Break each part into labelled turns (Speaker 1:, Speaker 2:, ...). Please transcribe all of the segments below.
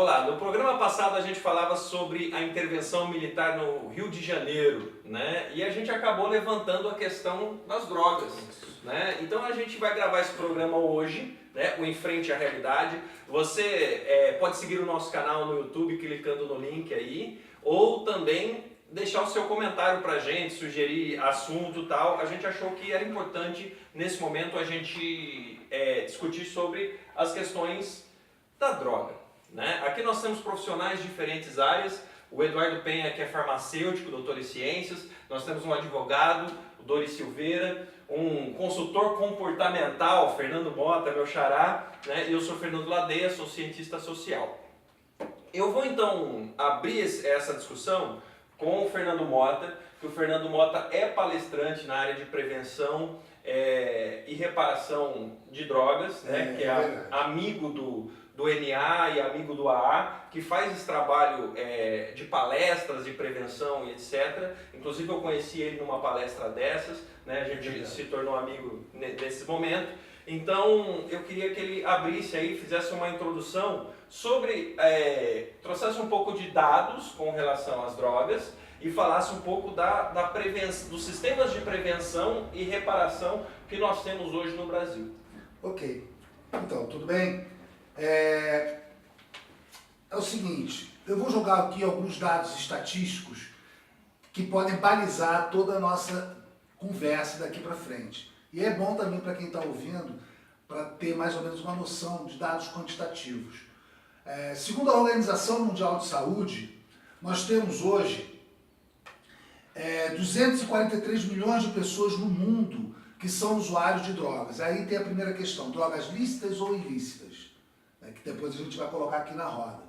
Speaker 1: Olá, no programa passado a gente falava sobre a intervenção militar no Rio de Janeiro, né? E a gente acabou levantando a questão das drogas, né? Então a gente vai gravar esse programa hoje, né? O Em Frente à Realidade. Você pode seguir o nosso canal no YouTube clicando no link aí, ou também deixar o seu comentário pra gente, sugerir assunto e tal. A gente achou que era importante nesse momento a gente discutir sobre as questões da droga. Né? Aqui nós temos profissionais de diferentes áreas, o Eduardo Penha, que é farmacêutico, doutor em ciências, nós temos um advogado, o Doris Silveira, um consultor comportamental, Fernando Mota, meu xará, né? E eu sou Fernando Ladeia, sou cientista social. Eu vou então abrir essa discussão com o Fernando Mota, que o Fernando Mota é palestrante na área de prevenção e reparação de drogas, né? Que é amigo do NA e amigo do AA, que faz esse trabalho de palestras de prevenção e etc. Inclusive eu conheci ele numa palestra dessas, né? A gente se tornou amigo nesse momento. Então eu queria que ele abrisse aí, fizesse uma introdução sobre, trouxesse um pouco de dados com relação às drogas e falasse um pouco da prevenção, dos sistemas de prevenção e reparação que nós temos hoje no Brasil.
Speaker 2: Ok, então tudo bem? É o seguinte, eu vou jogar aqui alguns dados estatísticos que podem balizar toda a nossa conversa daqui para frente. E é bom também para quem está ouvindo, para ter mais ou menos uma noção de dados quantitativos. Segundo a Organização Mundial de Saúde, nós temos hoje 243 milhões de pessoas no mundo que são usuários de drogas. Aí tem a primeira questão, drogas lícitas ou ilícitas? Que depois a gente vai colocar aqui na roda.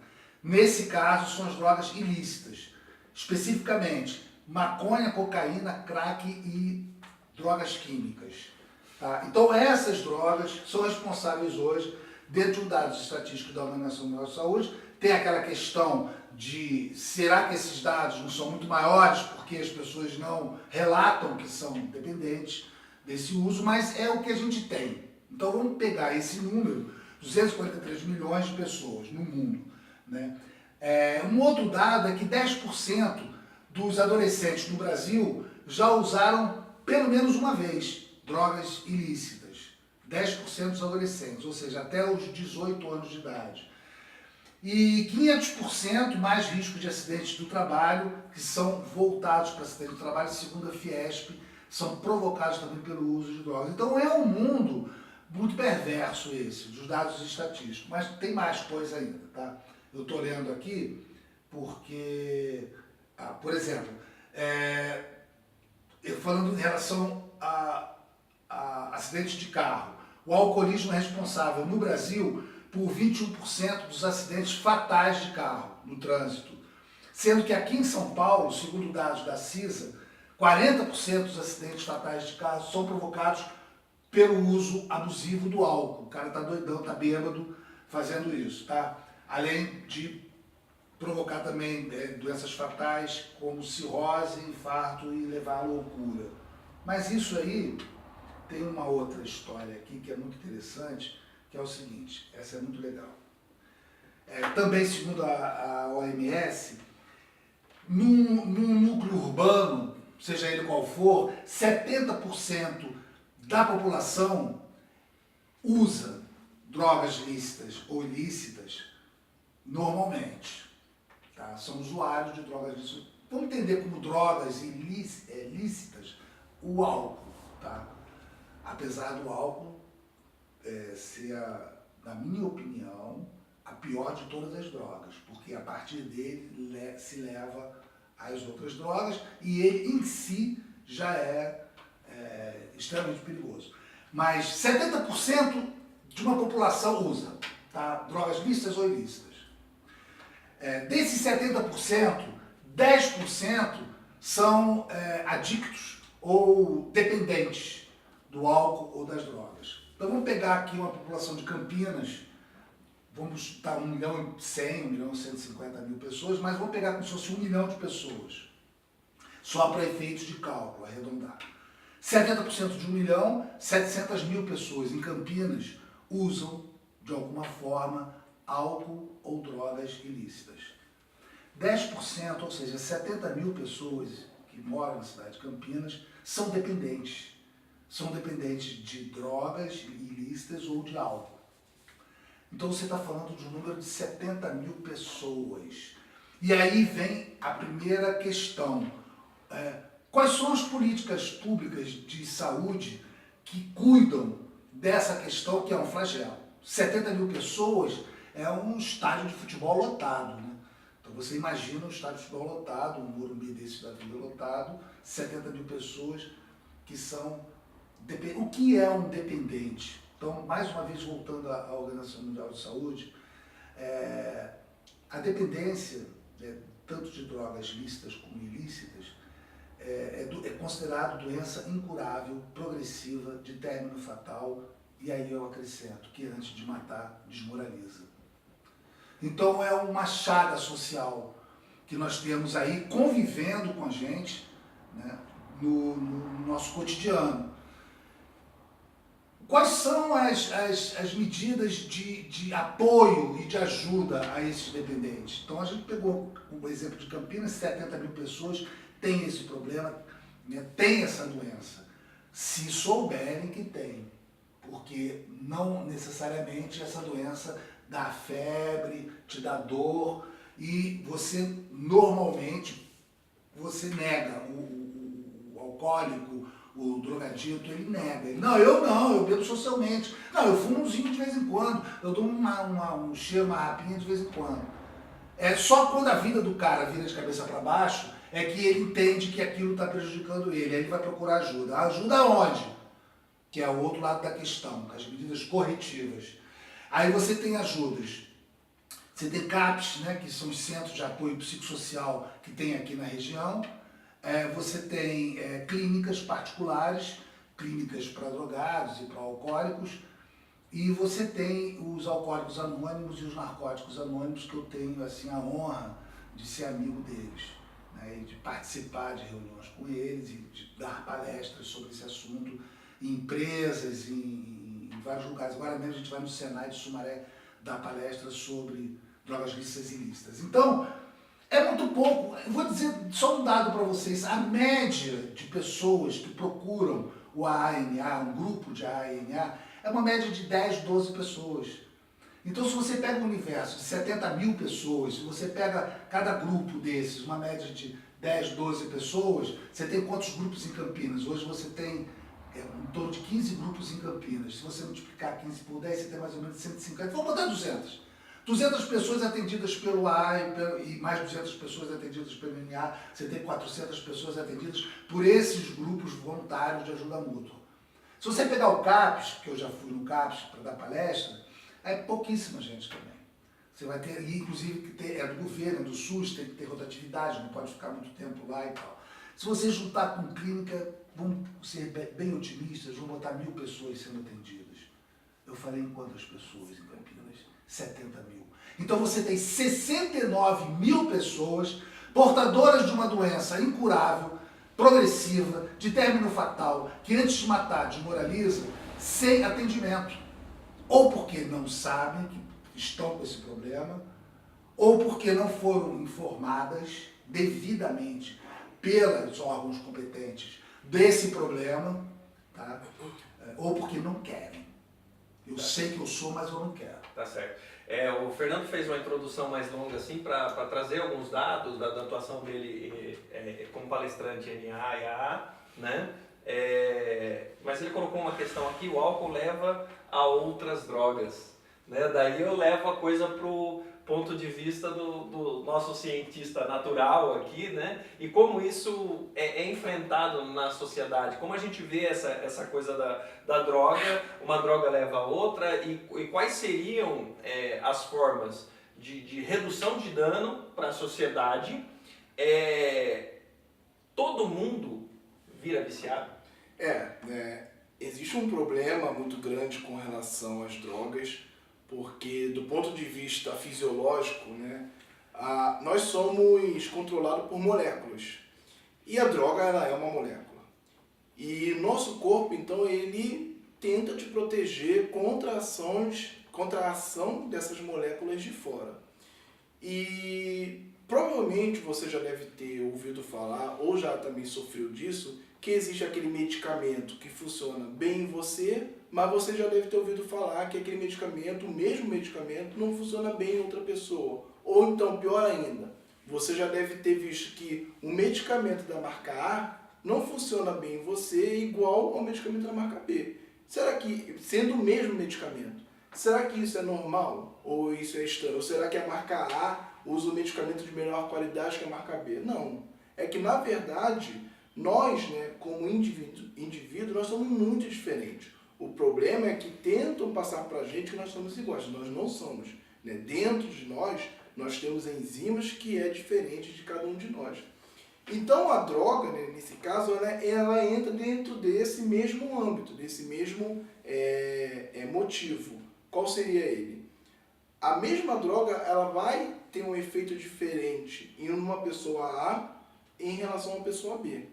Speaker 2: Nesse caso, são as drogas ilícitas. Especificamente, maconha, cocaína, crack e drogas químicas. Tá? Então, essas drogas são responsáveis hoje, dentro de um dado estatístico da Organização Mundial de Saúde, tem aquela questão de será que esses dados não são muito maiores porque as pessoas não relatam que são dependentes desse uso, mas é o que a gente tem. Então, vamos pegar esse número, 243 milhões de pessoas no mundo. Né? Um outro dado é que 10% dos adolescentes no Brasil já usaram pelo menos uma vez drogas ilícitas. 10% dos adolescentes, ou seja, até os 18 anos de idade. E 500% mais risco de acidentes do trabalho, que são voltados para acidentes do trabalho, segundo a Fiesp, são provocados também pelo uso de drogas. Então é um mundo muito perverso esse, dos dados estatísticos, mas tem mais coisa ainda, tá? Eu estou lendo aqui porque, por exemplo, falando em relação a acidentes de carro, o alcoolismo é responsável no Brasil por 21% dos acidentes fatais de carro no trânsito, sendo que aqui em São Paulo, segundo dados da CISA, 40% dos acidentes fatais de carro são provocados pelo uso abusivo do álcool. O cara tá doidão, tá bêbado fazendo isso, tá? Além de provocar também doenças fatais como cirrose, infarto e levar à loucura. Mas isso aí tem uma outra história aqui que é muito interessante, que é o seguinte, essa é muito legal. Também, segundo a OMS, num núcleo urbano, seja ele qual for, 70% da população usa drogas lícitas ou ilícitas normalmente. Tá? São usuários de drogas lícitas. Vamos entender como drogas lícitas o álcool. Tá? Apesar do álcool ser, na minha opinião, a pior de todas as drogas, porque a partir dele se leva às outras drogas e ele em si já é extremamente perigoso. Mas 70% de uma população usa, tá? Drogas lícitas ou ilícitas. Desses 70%, 10% são adictos ou dependentes do álcool ou das drogas. Então vamos pegar aqui uma população de Campinas, vamos estar 1.100.000, 1.150.000 pessoas, mas vamos pegar como se fosse 1 milhão de pessoas, só para efeitos de cálculo, arredondar. 70% de 1.700.000 pessoas em Campinas usam, de alguma forma, álcool ou drogas ilícitas. 10%, ou seja, 70 mil pessoas que moram na cidade de Campinas são dependentes. São dependentes de drogas ilícitas ou de álcool. Então você está falando de um número de 70 mil pessoas. E aí vem a primeira questão. Quais são as políticas públicas de saúde que cuidam dessa questão que é um flagelo? 70 mil pessoas é um estádio de futebol lotado, né? Então você imagina um estádio de futebol lotado, um Morumbi desse da vida lotado, 70 mil pessoas que são... O que é um dependente? Então, mais uma vez, voltando à Organização Mundial de Saúde, a dependência, tanto de drogas lícitas como ilícitas, é considerado doença incurável, progressiva, de término fatal, e aí eu acrescento que antes de matar, desmoraliza. Então é uma chaga social que nós temos aí convivendo com a gente, né, no nosso cotidiano. Quais são as medidas de apoio e de ajuda a esses dependentes? Então a gente pegou o exemplo de Campinas, 70 mil pessoas têm esse problema, né, têm essa doença, se souberem que tem, porque não necessariamente essa doença dá febre, te dá dor, e você normalmente nega o alcoólico, o drogadito, ele nega. Ele, eu bebo socialmente. Não, eu fumo umzinho de vez em quando, eu dou um cheiro, uma rapinha de vez em quando. É só quando a vida do cara vira de cabeça para baixo é que ele entende que aquilo está prejudicando ele, aí ele vai procurar ajuda. Ajuda onde? Que é o outro lado da questão, as medidas corretivas. Aí você tem ajudas. Você tem CAPs, né, que são os centros de apoio psicossocial que tem aqui na região. Você tem clínicas particulares, clínicas para drogados e para alcoólicos, e você tem os alcoólicos anônimos e os narcóticos anônimos, que eu tenho assim, a honra de ser amigo deles, né, e de participar de reuniões com eles e de dar palestras sobre esse assunto em empresas, em vários lugares. Agora mesmo a gente vai no Senai de Sumaré dar palestras sobre drogas lícitas e ilícitas. Então, é muito pouco. Eu vou dizer só um dado para vocês. A média de pessoas que procuram o AANA, um grupo de AANA, é uma média de 10, 12 pessoas. Então, se você pega um universo de 70 mil pessoas, se você pega cada grupo desses, uma média de 10, 12 pessoas, você tem quantos grupos em Campinas? Hoje você tem em torno de 15 grupos em Campinas. Se você multiplicar 15 por 10, você tem mais ou menos 150. Vamos botar 200. 200 pessoas atendidas pelo AA e mais 200 pessoas atendidas pelo NA, você tem 400 pessoas atendidas por esses grupos voluntários de ajuda mútua. Se você pegar o CAPS, que eu já fui no CAPS para dar palestra, é pouquíssima gente também. Você vai ter, inclusive, que ter, é do governo, é do SUS, tem que ter rotatividade, não pode ficar muito tempo lá e tal. Se você juntar com clínica, vamos ser bem otimistas, vamos botar 1000 pessoas sendo atendidas. Eu falei em quantas pessoas em Campinas? 70 mil. Então você tem 69 mil pessoas portadoras de uma doença incurável, progressiva, de término fatal, que antes de matar desmoraliza, sem atendimento. Ou porque não sabem que estão com esse problema, ou porque não foram informadas devidamente pelos órgãos competentes desse problema, tá? Ou porque não querem. Eu sei que eu sou, mas eu não quero.
Speaker 1: Tá certo. O Fernando fez uma introdução mais longa assim para trazer alguns dados da atuação dele como palestrante NA e AA, né? Mas ele colocou uma questão aqui: o álcool leva a outras drogas, né? Daí eu levo a coisa pro ponto de vista do nosso cientista natural aqui, né? E como isso é enfrentado na sociedade, como a gente vê essa coisa da droga, uma droga leva a outra, e quais seriam as formas de redução de dano para a sociedade. Todo mundo vira viciado?
Speaker 3: Existe um problema muito grande com relação às drogas, porque do ponto de vista fisiológico, né, nós somos controlados por moléculas. E a droga, ela é uma molécula. E nosso corpo, então, ele tenta te proteger contra ações contra a ação dessas moléculas de fora. E provavelmente você já deve ter ouvido falar, ou já também sofreu disso, que existe aquele medicamento que funciona bem em você, mas você já deve ter ouvido falar que aquele medicamento, o mesmo medicamento, não funciona bem em outra pessoa. Ou então, pior ainda, você já deve ter visto que um medicamento da marca A não funciona bem em você igual ao medicamento da marca B. Será que, sendo o mesmo medicamento, será que isso é normal? Ou isso é estranho? Ou será que a marca A usa o medicamento de melhor qualidade que a marca B? Não. É que, na verdade, nós, né, como indivíduo, nós somos muito diferentes. O problema é que tentam passar para a gente que nós somos iguais. Nós não somos. Né? Dentro de nós, nós temos enzimas que é diferente de cada um de nós. Então, a droga, né, nesse caso, ela entra dentro desse mesmo âmbito, desse mesmo motivo. Qual seria ele? A mesma droga, ela vai ter um efeito diferente em uma pessoa A em relação a uma pessoa B.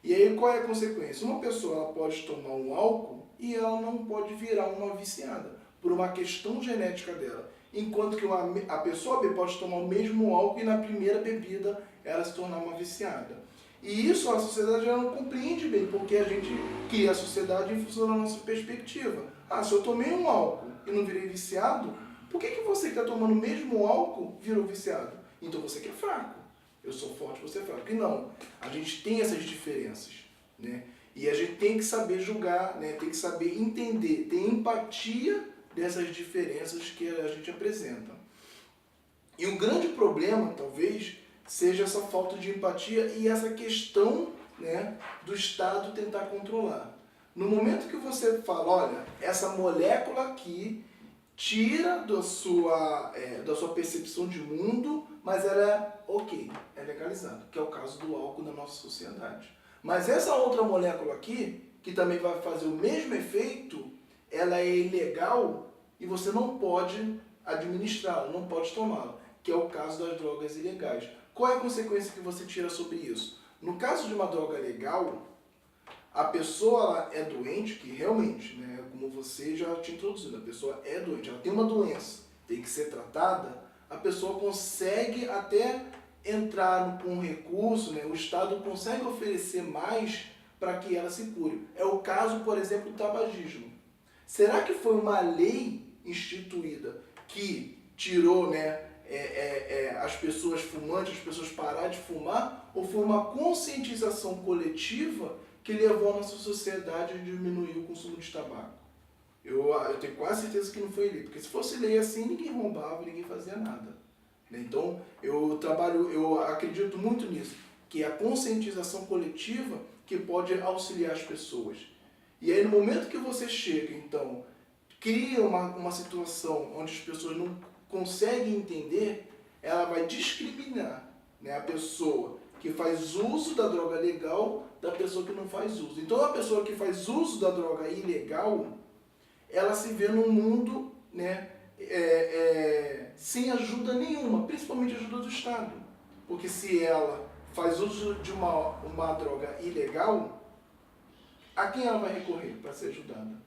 Speaker 3: E aí, qual é a consequência? Uma pessoa ela pode tomar um álcool e ela não pode virar uma viciada, por uma questão genética dela. Enquanto que a pessoa B pode tomar o mesmo álcool e na primeira bebida ela se tornar uma viciada. E isso a sociedade já não compreende bem, porque a gente cria a sociedade em função da nossa perspectiva. Ah, se eu tomei um álcool e não virei viciado, por que você que está tomando o mesmo álcool virou viciado? Então você que é fraco. Eu sou forte, você é fraco. E não, a gente tem essas diferenças, né? E a gente tem que saber julgar, né? Tem que saber entender, ter empatia dessas diferenças que a gente apresenta. E o grande problema, talvez, seja essa falta de empatia e essa questão, né, do Estado tentar controlar. No momento que você fala, olha, essa molécula aqui tira da sua percepção de mundo, mas ela é legalizada, que é o caso do álcool na nossa sociedade. Mas essa outra molécula aqui, que também vai fazer o mesmo efeito, ela é ilegal e você não pode administrá-la, não pode tomá-la, que é o caso das drogas ilegais. Qual é a consequência que você tira sobre isso? No caso de uma droga legal, a pessoa ela é doente, que realmente, né, como você já tinha introduzido, a pessoa é doente, ela tem uma doença, tem que ser tratada, a pessoa consegue até entrar com um recurso, né, o Estado consegue oferecer mais para que ela se cure. É o caso, por exemplo, do tabagismo. Será que foi uma lei instituída que tirou, né, as pessoas fumantes, as pessoas parar de fumar, ou foi uma conscientização coletiva que levou a nossa sociedade a diminuir o consumo de tabaco? Eu tenho quase certeza que não foi lei, porque se fosse lei assim, ninguém roubava, ninguém fazia nada. Então, eu acredito muito nisso, que é a conscientização coletiva que pode auxiliar as pessoas. E aí, no momento que você chega, então, cria uma situação onde as pessoas não conseguem entender, ela vai discriminar, né, a pessoa que faz uso da droga legal da pessoa que não faz uso. Então, a pessoa que faz uso da droga ilegal, ela se vê num mundo, né, sem ajuda nenhuma, principalmente ajuda do Estado. Porque se ela faz uso de uma droga ilegal, a quem ela vai recorrer para ser ajudada?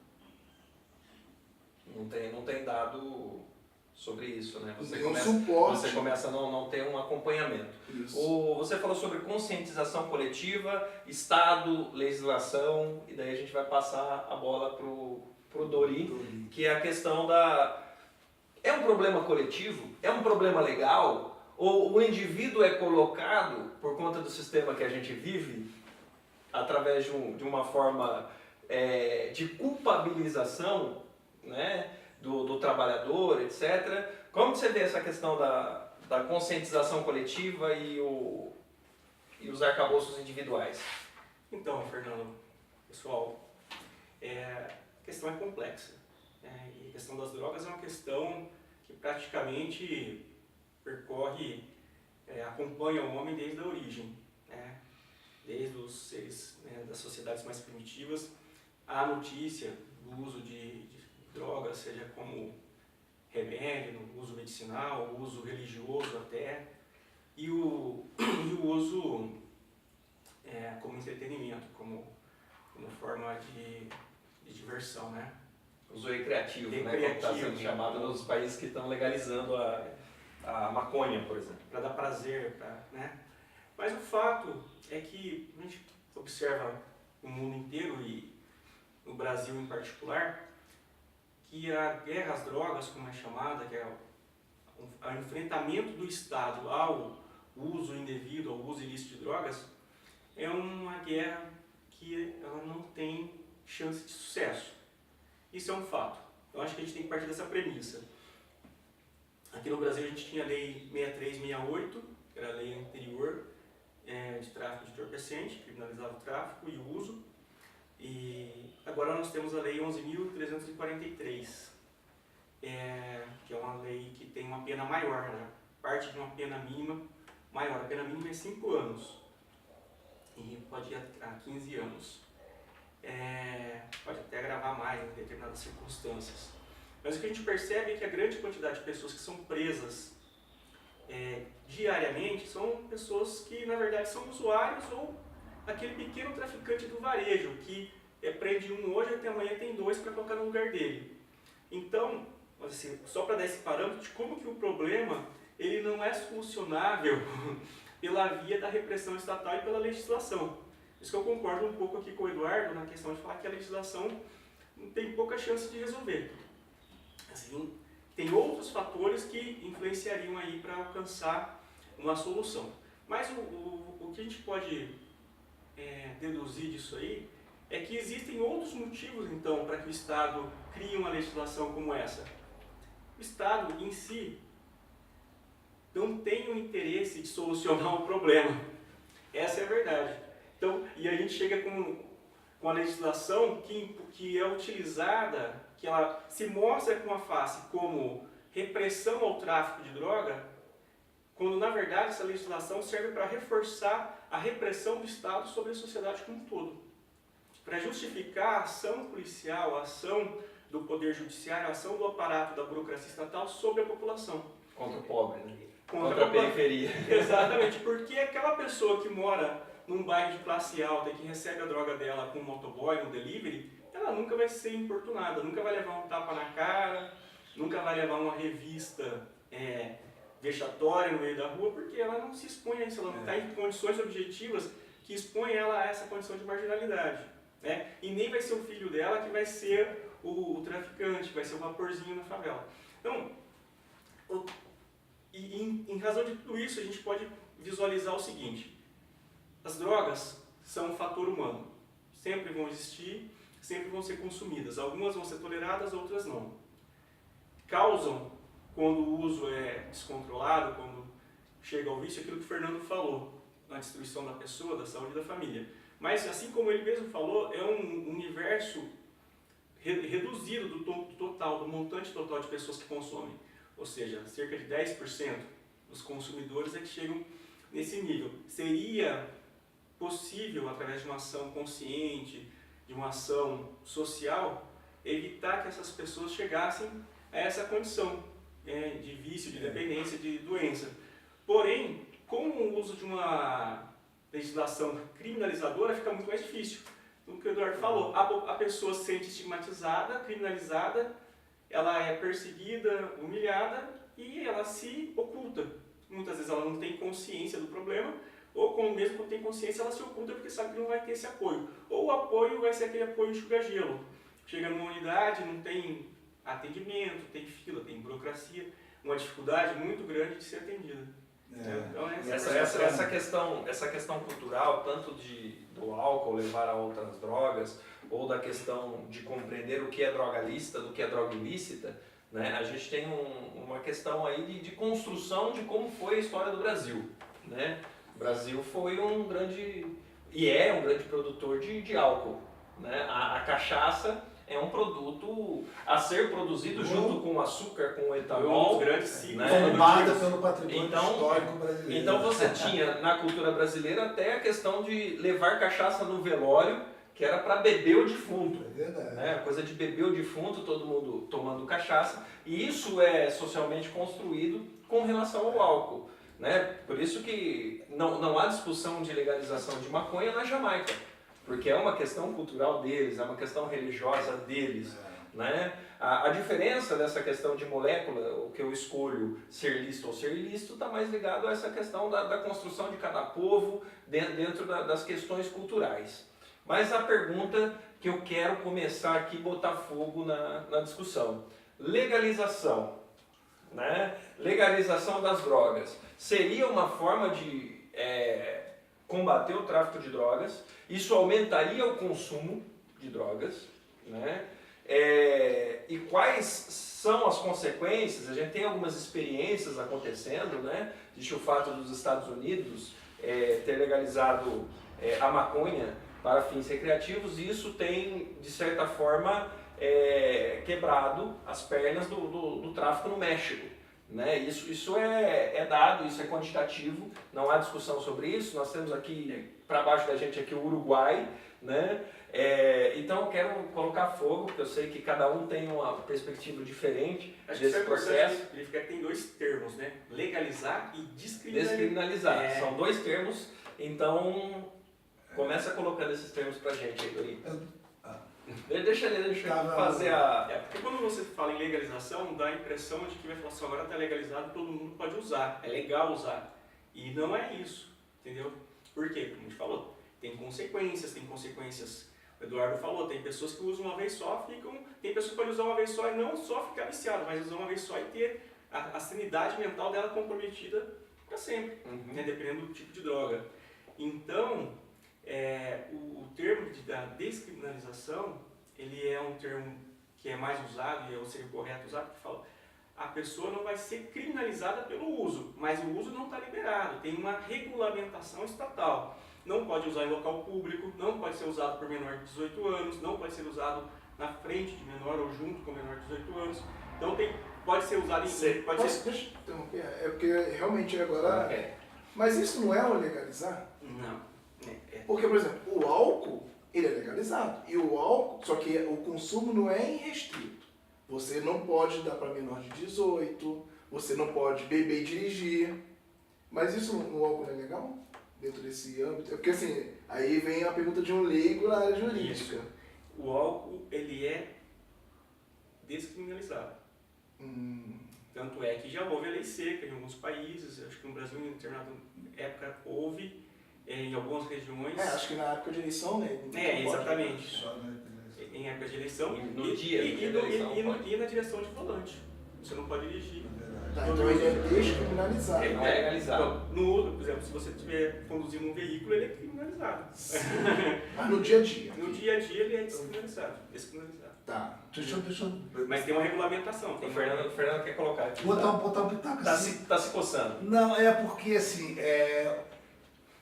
Speaker 1: Não tem dado sobre isso, né? Você começa a não ter um acompanhamento. Você falou sobre conscientização coletiva, Estado, legislação, e daí a gente vai passar a bola pro Dori, que é a questão da... É um problema coletivo? É um problema legal? Ou o indivíduo é colocado, por conta do sistema que a gente vive, através de uma forma de culpabilização, né, do trabalhador, etc. Como você vê essa questão da conscientização coletiva e os arcabouços individuais?
Speaker 4: Então, Fernando, pessoal, a questão é complexa. E a questão das drogas é uma questão que praticamente percorre, acompanha o homem desde a origem, né? Desde os seres, né, das sociedades mais primitivas, a notícia do uso de drogas, seja como remédio, no uso medicinal, o uso religioso até, e o uso como entretenimento, como forma de diversão, né?
Speaker 1: Uso recreativo, né? Como
Speaker 4: Recreativo,
Speaker 1: está sendo chamado nos países que estão legalizando a maconha, por exemplo.
Speaker 4: para dar prazer, né? Mas o fato é que a gente observa no mundo inteiro e no Brasil em particular, que a guerra às drogas, como é chamada, que é o enfrentamento do Estado ao uso indevido, ao uso ilícito de drogas, é uma guerra que ela não tem chance de sucesso. Isso é um fato. Eu acho que a gente tem que partir dessa premissa. Aqui no Brasil a gente tinha a lei 6368, que era a lei anterior de tráfico de entorpecente, que criminalizava o tráfico e o uso. E agora nós temos a lei 11.343, que é uma lei que tem uma pena maior, né? Parte de uma pena mínima maior. A pena mínima é 5 anos e pode ir a 15 anos. Pode até agravar mais em determinadas circunstâncias. Mas o que a gente percebe é que a grande quantidade de pessoas que são presas diariamente são pessoas que na verdade são usuários ou aquele pequeno traficante do varejo que prende um hoje, até amanhã tem 2 para colocar no lugar dele. Então, assim, só para dar esse parâmetro de como que o problema ele não é solucionável pela via da repressão estatal e pela legislação. Isso que eu concordo um pouco aqui com o Eduardo na questão de falar que a legislação tem pouca chance de resolver. Assim, tem outros fatores que influenciariam aí para alcançar uma solução. Mas o que a gente pode deduzir disso aí é que existem outros motivos, então, para que o Estado crie uma legislação como essa. O Estado, em si, não tem o interesse de solucionar o problema. Essa é a verdade. Então, e a gente chega com a legislação que é utilizada, que ela se mostra com a face como repressão ao tráfico de droga, quando, na verdade, essa legislação serve para reforçar a repressão do Estado sobre a sociedade como um todo. Para justificar a ação policial, a ação do Poder Judiciário, a ação do aparato da burocracia estatal sobre a população.
Speaker 1: Contra o pobre, né?
Speaker 4: Contra
Speaker 1: a periferia.
Speaker 4: Exatamente, porque aquela pessoa que mora num bairro de classe alta e que recebe a droga dela com um motoboy, um delivery, ela nunca vai ser importunada, nunca vai levar um tapa na cara, nunca vai levar uma revista vexatória no meio da rua, porque ela não se expõe a isso, ela não está em condições objetivas que expõem ela a essa condição de marginalidade. Né? E nem vai ser o filho dela que vai ser o traficante, vai ser o vaporzinho na favela. Então, em razão de tudo isso, a gente pode visualizar o seguinte: as drogas são um fator humano, sempre vão existir, sempre vão ser consumidas, algumas vão ser toleradas, outras não. Causam, quando o uso é descontrolado, quando chega ao vício, aquilo que o Fernando falou, a destruição da pessoa, da saúde e da família. Mas, assim como ele mesmo falou, é um universo reduzido do total, do montante total de pessoas que consomem. Ou seja, cerca de 10% dos consumidores é que chegam nesse nível. Seria possível, através de uma ação consciente, de uma ação social, evitar que essas pessoas chegassem a essa condição de vício, de dependência, de doença. Porém, com o uso de uma legislação criminalizadora, fica muito mais difícil. O que o Eduardo falou, a pessoa se sente estigmatizada, criminalizada, ela é perseguida, humilhada e ela se oculta. Muitas vezes ela não tem consciência do problema, ou mesmo quando tem consciência ela se oculta porque sabe que não vai ter esse apoio. Ou o apoio vai ser aquele apoio enxuga-gelo. Chega numa unidade, não tem atendimento, tem fila, tem burocracia, uma dificuldade muito grande de ser atendida. Então,
Speaker 1: essa questão cultural, tanto do álcool levar a outras drogas, ou da questão de compreender o que é droga lícita do que é droga ilícita, né? A gente tem uma questão aí de construção de como foi a história do Brasil, né? O Brasil foi um grande produtor de álcool, né? A cachaça é um produto a ser produzido junto com o açúcar, com o etanol,
Speaker 4: grandes ciclos,
Speaker 1: né?
Speaker 2: Tombada pelo patrimônio histórico brasileiro.
Speaker 1: Então você tinha na cultura brasileira até a questão de levar cachaça no velório, que era para beber o defunto.
Speaker 2: É verdade.
Speaker 1: Né? A coisa de beber o defunto, todo mundo tomando cachaça, e isso é socialmente construído com relação ao álcool. Né? Por isso que não há discussão de legalização de maconha na Jamaica, porque é uma questão cultural deles, é uma questão religiosa deles. né? A diferença dessa questão de molécula, o que eu escolho ser lícito ou ser ilícito, está mais ligado a essa questão da construção de cada povo dentro das questões culturais. Mas a pergunta que eu quero começar aqui, botar fogo na discussão. Legalização, né? Legalização das drogas. Seria uma forma de combater o tráfico de drogas? Isso aumentaria o consumo de drogas, né? E quais são as consequências? A gente tem algumas experiências acontecendo, né? Existe o fato dos Estados Unidos ter legalizado a maconha para fins recreativos, e isso tem, de certa forma, quebrado as pernas do tráfico no México, né? Isso é dado, isso é quantitativo, não há discussão sobre isso. Nós temos aqui, para baixo da gente, aqui o Uruguai, né? Então eu quero colocar fogo, porque eu sei que cada um tem uma perspectiva diferente desse processo.
Speaker 4: Verificar que tem dois termos, né? Legalizar e descriminalizar.
Speaker 1: Descriminalizar, são dois termos, então começa colocando esses termos pra gente aí, Dori. Deixa ele fazer
Speaker 4: Porque quando você fala em legalização, dá a impressão de que vai falar assim, agora está legalizado, todo mundo pode usar, é legal usar. E não é isso, entendeu? Por quê? Como a gente falou, tem consequências, o Eduardo falou, tem pessoas que usam uma vez só, tem pessoas que podem usar uma vez só e não só ficar viciado, mas usar uma vez só e ter a sanidade mental dela comprometida para sempre, né? Dependendo do tipo de droga. Então, o termo da descriminalização, ele é um termo que é mais usado, e seria correto usar, porque fala, a pessoa não vai ser criminalizada pelo uso, mas o uso não está liberado, tem uma regulamentação estatal. Não pode usar em local público, não pode ser usado por menor de 18 anos, não pode ser usado na frente de menor ou junto com menor de 18 anos. Então pode ser usado em...
Speaker 3: Deixa eu interromper, porque realmente agora... Mas isso não é o legalizar?
Speaker 4: Não.
Speaker 3: Porque, por exemplo, o álcool, ele é legalizado. E o álcool, só que o consumo não é irrestrito. Você não pode dar para menor de 18, você não pode beber e dirigir. Mas isso no álcool não é legal? Dentro desse âmbito? Porque assim, aí vem a pergunta de um leigo na área jurídica.
Speaker 4: Isso. O álcool, ele é descriminalizado. Tanto é que já houve a lei seca em alguns países, acho que no Brasil em determinada época houve, em algumas regiões.
Speaker 3: Acho que na época de eleição, né?
Speaker 4: Exatamente. Em época de eleição.
Speaker 1: No dia de eleição,
Speaker 4: e na direção de volante. Você não pode dirigir.
Speaker 3: Então ele é descriminalizado.
Speaker 1: Ele não é legalizado.
Speaker 4: Por exemplo, se você estiver conduzindo um veículo, ele é criminalizado.
Speaker 3: Mas no dia a dia?
Speaker 4: No dia a dia ele é descriminalizado.
Speaker 3: Tá.
Speaker 2: Deixa eu...
Speaker 4: Mas tem uma regulamentação.
Speaker 1: O Fernando quer colocar aqui.
Speaker 2: Botar um pitaco assim.
Speaker 1: Tá se coçando.
Speaker 2: Não, porque assim,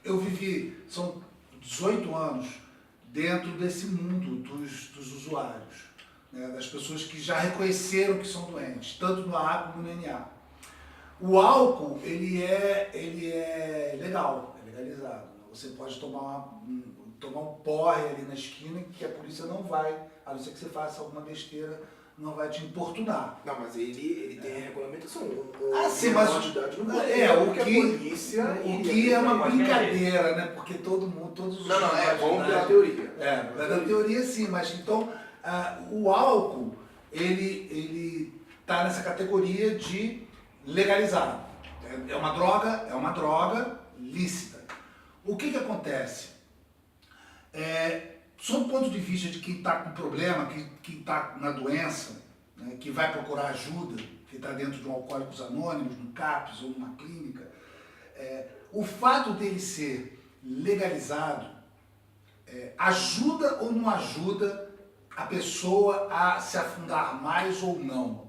Speaker 2: eu vivi, são 18 anos dentro desse mundo dos usuários, né, das pessoas que já reconheceram que são doentes, tanto no AA como no NA. O álcool, ele é legal, é legalizado. Você pode tomar um porre ali na esquina que a polícia não vai, a não ser que você faça alguma besteira, não vai te importunar.
Speaker 3: Não, mas ele tem a regulamentação.
Speaker 2: Sim, mas
Speaker 3: o que
Speaker 2: o que é uma brincadeira, né? Porque todos os
Speaker 3: vamos pela teoria.
Speaker 2: Na teoria sim, mas então o álcool, ele tá nessa categoria de legalizado. É uma droga lícita. O que acontece? Sob o ponto de vista de quem está com problema, quem está na doença, né, que vai procurar ajuda, que está dentro de um Alcoólicos Anônimos, no CAPS ou numa clínica, o fato dele ser legalizado ajuda ou não ajuda a pessoa a se afundar mais ou não?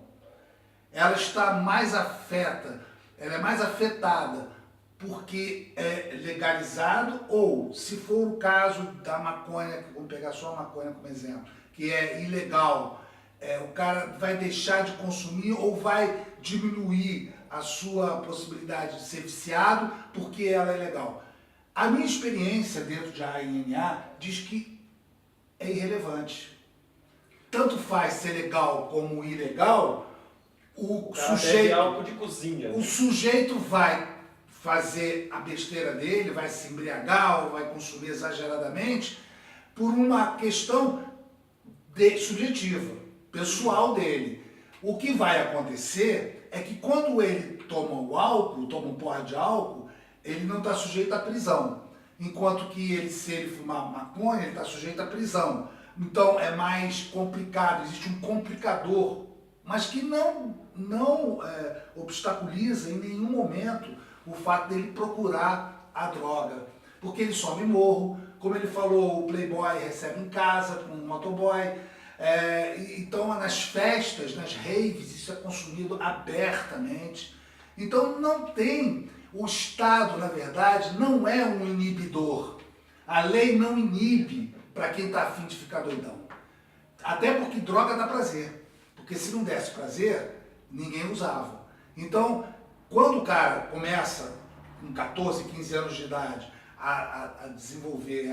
Speaker 2: Ela está mais ela é mais afetada porque é legalizado, ou, se for o caso da maconha, vamos pegar só a maconha como exemplo, que é ilegal, o cara vai deixar de consumir ou vai diminuir a sua possibilidade de ser viciado porque ela é legal. A minha experiência dentro de ANA diz que é irrelevante. Tanto faz ser legal como ilegal, o sujeito vai fazer a besteira dele, vai se embriagar ou vai consumir exageradamente por uma questão subjetiva. pessoal dele. O que vai acontecer é que quando ele toma o álcool, toma um porra de álcool, ele não está sujeito à prisão. Enquanto que se ele fumar maconha, ele está sujeito à prisão. Então é mais complicado, existe um complicador, mas que não obstaculiza em nenhum momento o fato dele procurar a droga. Porque ele some morro, como ele falou, o playboy recebe em casa com um motoboy. Então nas festas, nas raves, isso é consumido abertamente. Então não tem, o Estado, na verdade, não é um inibidor. A lei não inibe para quem está afim de ficar doidão. Até porque droga dá prazer. Porque se não desse prazer, ninguém usava. Então, quando o cara começa, com 14, 15 anos de idade, a desenvolver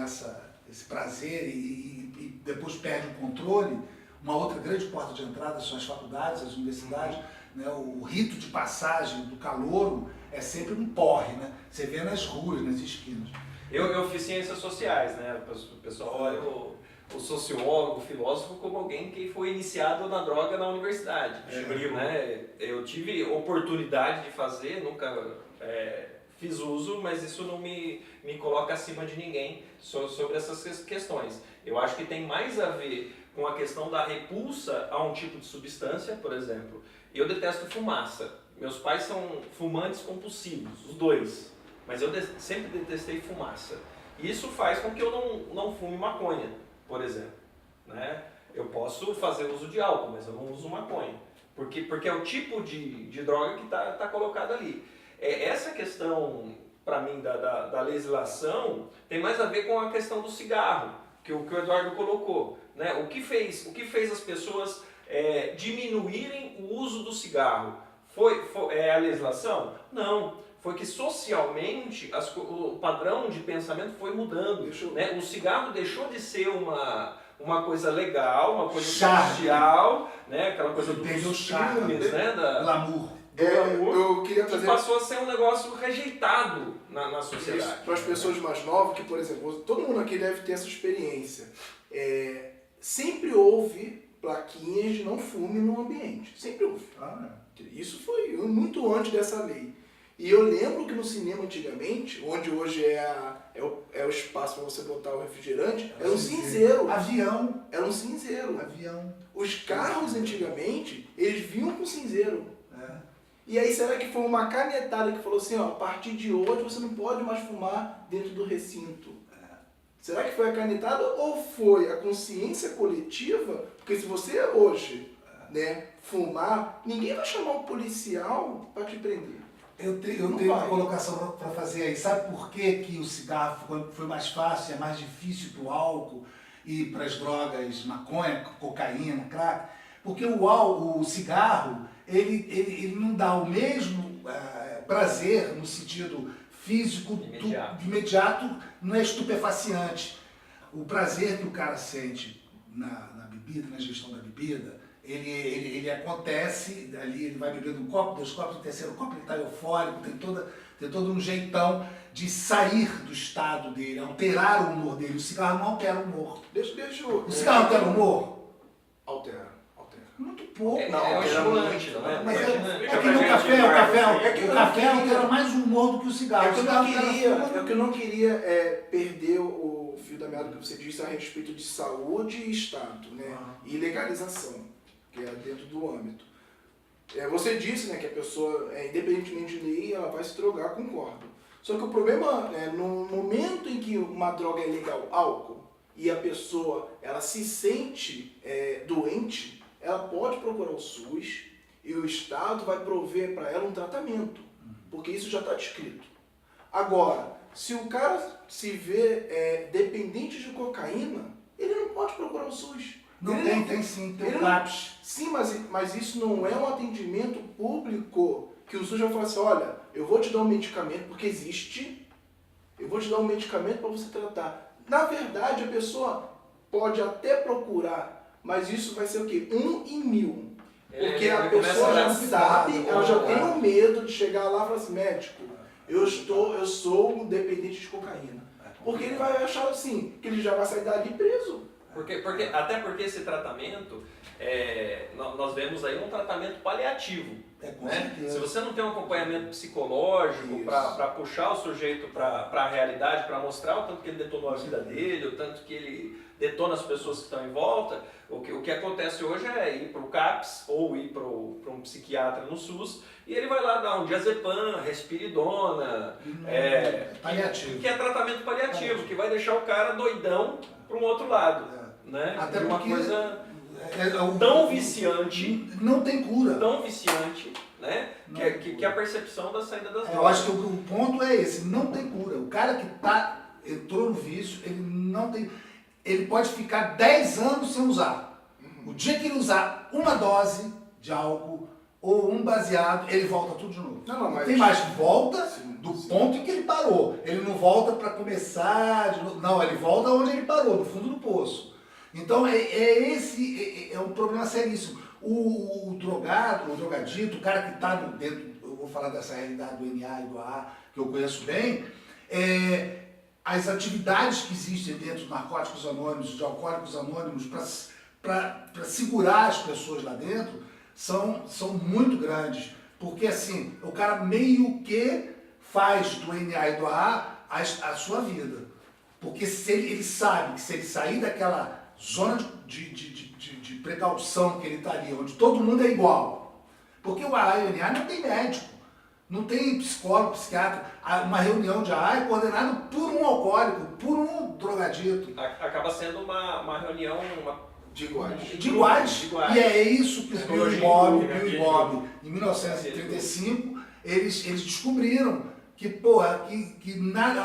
Speaker 2: esse prazer e depois perde o controle, uma outra grande porta de entrada são as faculdades, as universidades, né? O rito de passagem do calouro é sempre um porre, né? Você vê nas ruas, nas esquinas.
Speaker 1: Eu fiz ciências sociais, né? O pessoal olha o sociólogo, o filósofo como alguém que foi iniciado na droga na universidade. Né? Eu tive oportunidade de fazer, nunca fiz uso, mas isso não me coloca acima de ninguém sobre essas questões. Eu acho que tem mais a ver com a questão da repulsa a um tipo de substância, por exemplo. Eu detesto fumaça. Meus pais são fumantes compulsivos, os dois. Mas eu sempre detestei fumaça. E isso faz com que eu não fume maconha, por exemplo. Né? Eu posso fazer uso de álcool, mas eu não uso maconha. Porque é o tipo de droga que está colocado ali. Essa questão, para mim, da legislação, tem mais a ver com a questão do cigarro, que o Eduardo colocou. Né? O que fez as pessoas diminuírem o uso do cigarro? Foi a legislação? Não. Foi que socialmente o padrão de pensamento foi mudando. Né? O cigarro deixou de ser uma coisa legal, uma coisa social, né? Aquela coisa dos filmes, né?
Speaker 2: Glamour.
Speaker 3: Eu queria trazer...
Speaker 1: E passou a ser um negócio rejeitado na sociedade.
Speaker 3: Para as pessoas mais novas, que, por exemplo, todo mundo aqui deve ter essa experiência. Sempre houve plaquinhas de não fume no ambiente. Sempre houve. Isso foi muito antes dessa lei. E eu lembro que no cinema antigamente, onde hoje é o espaço para você botar o refrigerante, era um cinzeiro.
Speaker 2: Avião.
Speaker 3: Era um cinzeiro.
Speaker 2: Avião.
Speaker 3: Os carros antigamente, eles vinham com cinzeiro. E aí será que foi uma canetada que falou assim, ó, a partir de hoje você não pode mais fumar dentro do recinto? Será que foi a canetada ou foi a consciência coletiva? Porque se você hoje fumar, ninguém vai chamar um policial para te prender.
Speaker 2: Eu tenho uma colocação para fazer aí. Sabe por que o cigarro foi mais fácil, é mais difícil para o álcool e para as drogas, maconha, cocaína, crack? Porque o cigarro, ele não dá o mesmo prazer no sentido físico imediato, não é estupefaciente. O prazer que o cara sente na bebida, na gestão da bebida, ele acontece ali, ele vai bebendo um copo, 2 copos, no terceiro copo ele está eufórico, tem todo um jeitão de sair do estado dele, alterar o humor dele. O cigarro não altera o humor. O cigarro altera o humor?
Speaker 3: Altera.
Speaker 2: Muito pouco.
Speaker 1: É um estimulante, não é?
Speaker 2: Mas que no o café altera mais o humor do que o cigarro.
Speaker 3: O que eu não queria perder o fio da meada que você disse a respeito de saúde e Estado, né? E legalização, que é dentro do âmbito. Você disse, né, que a pessoa, independentemente de lei, ela vai se drogar, concordo. Só que o problema é, no momento em que uma droga é legal, álcool, e a pessoa ela se sente doente, ela pode procurar o SUS e o Estado vai prover para ela um tratamento, porque isso já está descrito. Agora, se o cara se vê dependente de cocaína, ele não pode procurar o SUS.
Speaker 2: Tem sim, tem o CAPS.
Speaker 3: Sim, mas isso não é um atendimento público que o SUS vai falar assim, olha, eu vou te dar um medicamento, porque existe, eu vou te dar um medicamento para você tratar. Na verdade, a pessoa pode até procurar, mas isso vai ser o quê? 1 em 1000. Porque a pessoa já sabe, ela já tem o medo de chegar lá e falar assim, médico, eu sou um dependente de cocaína. Porque ele vai achar assim, que ele já vai sair dali preso.
Speaker 1: Até porque esse tratamento, nós vemos aí um tratamento paliativo.
Speaker 2: Com
Speaker 1: Né?
Speaker 2: certeza.
Speaker 1: Se você não tem um acompanhamento psicológico para puxar o sujeito para a realidade, para mostrar o tanto que ele detonou a vida dele, o tanto que ele detona as pessoas que estão em volta, o que acontece hoje é ir para o CAPS ou ir para um psiquiatra no SUS e ele vai lá dar um diazepam, respiridona,
Speaker 2: paliativo.
Speaker 1: que é tratamento paliativo, que vai deixar o cara doidão para um outro lado. Né?
Speaker 2: Até
Speaker 1: uma
Speaker 2: porque
Speaker 1: coisa tão viciante,
Speaker 2: não tem cura.
Speaker 1: tão viciante, né? Que é a percepção da saída das drogas.
Speaker 2: Eu acho que o ponto é esse, não tem cura. O cara que entrou no vício, ele não tem. Ele pode ficar 10 anos sem usar. O dia que ele usar uma dose de álcool ou um baseado, ele volta tudo de novo.
Speaker 3: Mas
Speaker 2: tem mais, volta do
Speaker 3: sim.
Speaker 2: ponto em que ele parou. Ele não volta para começar de novo. Não, ele volta onde ele parou, no fundo do poço. Então esse é um problema seríssimo. O drogado, o drogadito, o cara que está dentro, eu vou falar dessa realidade do NA e do AA, que eu conheço bem, as atividades que existem dentro de Narcóticos Anônimos, de Alcoólicos Anônimos, para segurar as pessoas lá dentro, são muito grandes. Porque assim, o cara meio que faz do NA e do AA a sua vida. Porque se ele sabe que se ele sair daquela zona de precaução que ele está ali, onde todo mundo é igual. Porque o AA e o NA não tem médico, não tem psicólogo, psiquiatra. Uma reunião de AA é coordenada por um alcoólico, por um drogadito.
Speaker 1: Acaba sendo uma reunião
Speaker 3: de iguais.
Speaker 2: De iguais. E é isso que o Bill e Bob, em 1935, eles descobriram que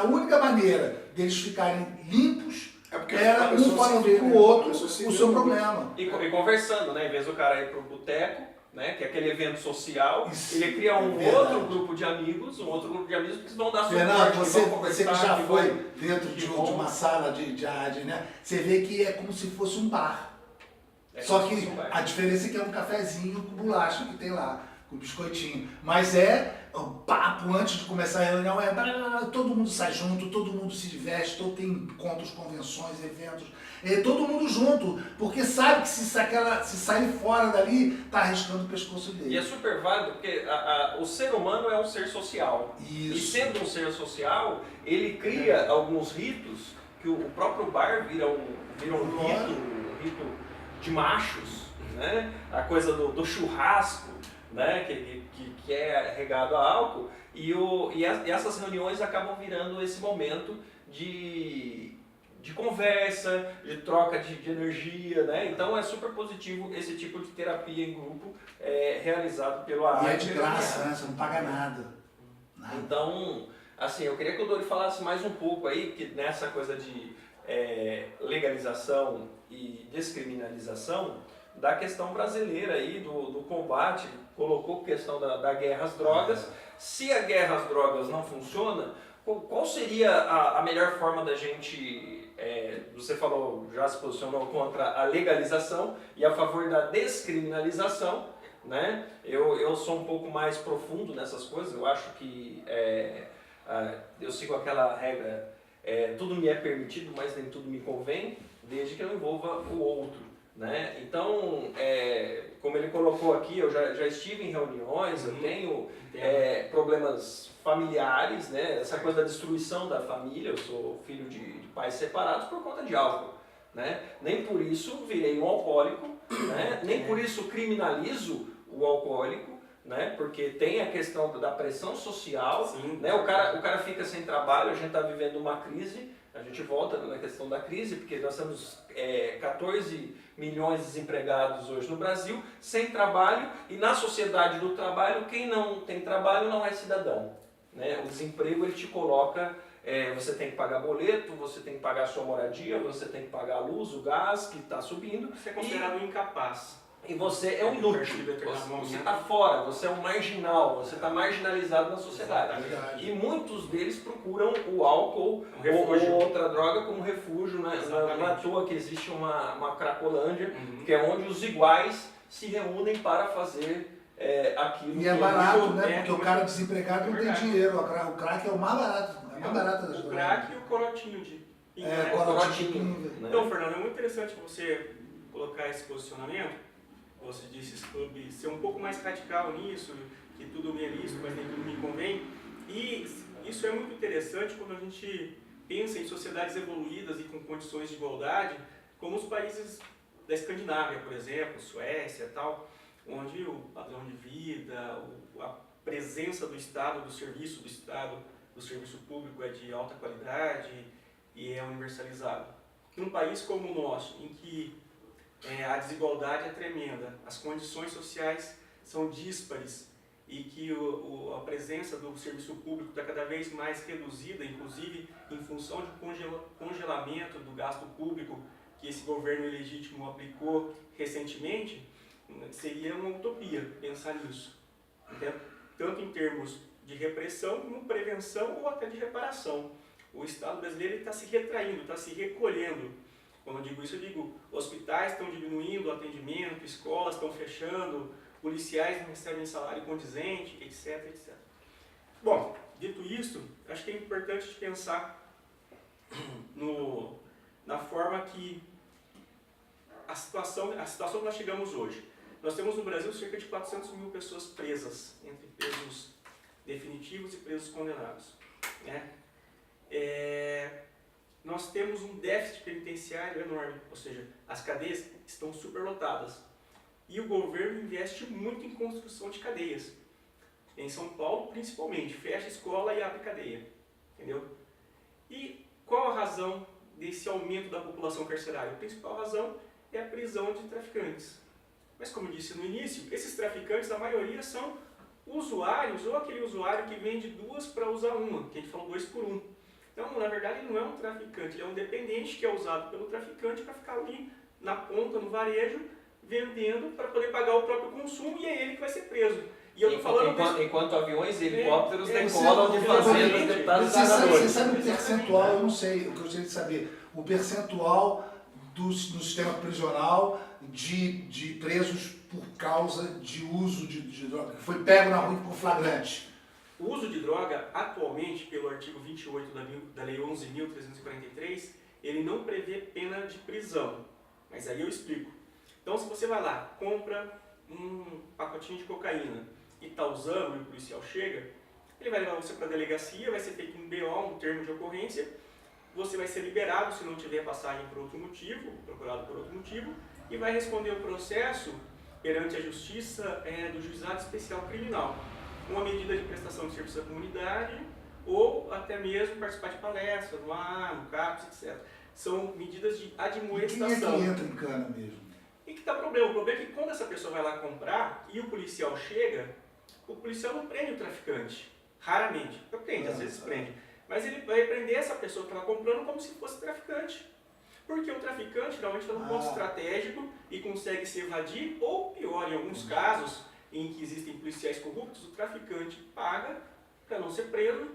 Speaker 2: a única maneira deles ficarem limpos era um falando pro outro o seu problema.
Speaker 1: E conversando, né? Em vez do cara ir pro boteco, né? Que é aquele evento social, ele cria outro grupo de amigos, que vão dar
Speaker 2: Fernando,
Speaker 1: suporte,
Speaker 2: você que já foi dentro de uma sala de AD, né? Você vê que é como se fosse um bar. Só que a diferença é que é um cafezinho com bolacha que tem lá, com biscoitinho. Mas o papo antes de começar a reunião todo mundo sai junto, todo mundo se diverte, tem encontros, convenções, eventos, todo mundo junto, porque sabe que se sair fora dali, tá arriscando o pescoço dele.
Speaker 1: E é super válido, porque o ser humano é um ser social.
Speaker 2: Isso.
Speaker 1: E sendo um ser social, ele cria alguns ritos que o próprio bar vira um rito de machos, né? A coisa do churrasco, né? Que é regado a álcool, e essas reuniões acabam virando esse momento de conversa, de troca de energia, né? Então é super positivo esse tipo de terapia em grupo realizado pelo AA.
Speaker 2: E é de graça, né? Você não paga nada.
Speaker 1: Então, assim, eu queria que o Dori falasse mais um pouco aí, que nessa coisa de legalização e descriminalização, da questão brasileira aí, do combate, colocou a questão da guerra às drogas. Se a guerra às drogas não funciona, qual seria a melhor forma da gente, você falou, já se posicionou contra a legalização e a favor da descriminalização, né? Eu sou um pouco mais profundo nessas coisas, eu acho que eu sigo aquela regra, tudo me é permitido, mas nem tudo me convém, desde que eu envolva o outro. Né? Então, como ele colocou aqui, eu já estive em reuniões, eu tenho problemas familiares, né? Essa coisa da destruição da família, eu sou filho de pais separados por conta de álcool. Né? Nem por isso virei um alcoólico, né? Nem por isso criminalizo o alcoólico, né? Porque tem a questão da pressão social, né? O cara fica sem trabalho, a gente está vivendo uma crise. A gente volta na questão da crise, porque nós temos 14 milhões de desempregados hoje no Brasil, sem trabalho, e na sociedade do trabalho, quem não tem trabalho não é cidadão. Né? O desemprego ele te coloca, você tem que pagar boleto, você tem que pagar a sua moradia, você tem que pagar a luz, o gás que está subindo.
Speaker 4: Você é considerado incapaz.
Speaker 1: E você é um inútil, você está fora, você é um marginal, você está marginalizado na sociedade. E muitos deles procuram o álcool ou outra droga como refúgio. Né? Não é à toa que existe uma Cracolândia, que é onde os iguais se reúnem para fazer aquilo.
Speaker 2: E é barato, né? Porque o cara desempregado não tem dinheiro. O crack é o mais barato, das drogas.
Speaker 4: O crack e o corotinho
Speaker 1: corotinho, né?
Speaker 4: Então, Fernando, é muito interessante você colocar esse posicionamento. Você disse sobre ser um pouco mais radical nisso, que tudo me é lícito, mas nem tudo me convém. E isso é muito interessante quando a gente pensa em sociedades evoluídas e com condições de igualdade, como os países da Escandinávia, por exemplo, Suécia e tal, onde o padrão de vida, a presença do Estado, do serviço público é de alta qualidade e é universalizado. Num país como o nosso, em que a desigualdade é tremenda, as condições sociais são díspares e que a presença do serviço público está cada vez mais reduzida, inclusive em função de congelamento do gasto público que esse governo ilegítimo aplicou recentemente, seria uma utopia pensar nisso, entende? Tanto em termos de repressão como prevenção ou até de reparação. O Estado brasileiro está se retraindo, está se recolhendo. Quando eu digo isso, eu digo hospitais estão diminuindo o atendimento, escolas estão fechando, policiais não recebem salário condizente, etc, etc. Bom, dito isso, acho que é importante pensar na forma que a situação que nós chegamos hoje. Nós temos no Brasil cerca de 400 mil pessoas presas, entre presos definitivos e presos condenados, né? Nós temos um déficit penitenciário enorme, ou seja, as cadeias estão superlotadas. E o governo investe muito em construção de cadeias. Em São Paulo, principalmente, fecha escola e abre cadeia, entendeu? E qual a razão desse aumento da população carcerária? A principal razão é a prisão de traficantes. Mas como eu disse no início, esses traficantes, a maioria são usuários, ou aquele usuário que vende duas para usar uma, que a gente falou 2 por 1. Então, na verdade, ele não é um traficante, ele é um dependente que é usado pelo traficante para ficar ali na ponta, no varejo, vendendo para poder pagar o próprio consumo, e é ele que vai ser preso. E eu tô falando
Speaker 1: enquanto aviões e helicópteros decolam de fazendas, deputados e senadores.
Speaker 2: Você sabe o percentual, eu não sei, eu gostaria de saber, o percentual no sistema prisional de presos por causa de uso de droga, que foi pego na rua com flagrante.
Speaker 4: O uso de droga, atualmente, pelo artigo 28 da Lei 11.343, ele não prevê pena de prisão. Mas aí eu explico. Então, se você vai lá, compra um pacotinho de cocaína e está usando, e o policial chega, ele vai levar você para a delegacia, vai ser feito um BO, um termo de ocorrência, você vai ser liberado se não tiver passagem por outro motivo, procurado por outro motivo, e vai responder o processo perante a Justiça do Juizado Especial Criminal. Uma medida de prestação de serviço à comunidade ou até mesmo participar de palestras, no AR, no CAPS, etc. São medidas de admoestação.
Speaker 2: Quem é que entra em cana mesmo?
Speaker 4: E que está o problema? O problema é que quando essa pessoa vai lá comprar e o policial chega, o policial não prende o traficante. Raramente. Prende, às vezes prende. Mas ele vai prender essa pessoa que está comprando como se fosse traficante. Porque o traficante realmente está num ponto estratégico e consegue se evadir, ou pior, em alguns casos, em que existem policiais corruptos, o traficante paga para não ser preso.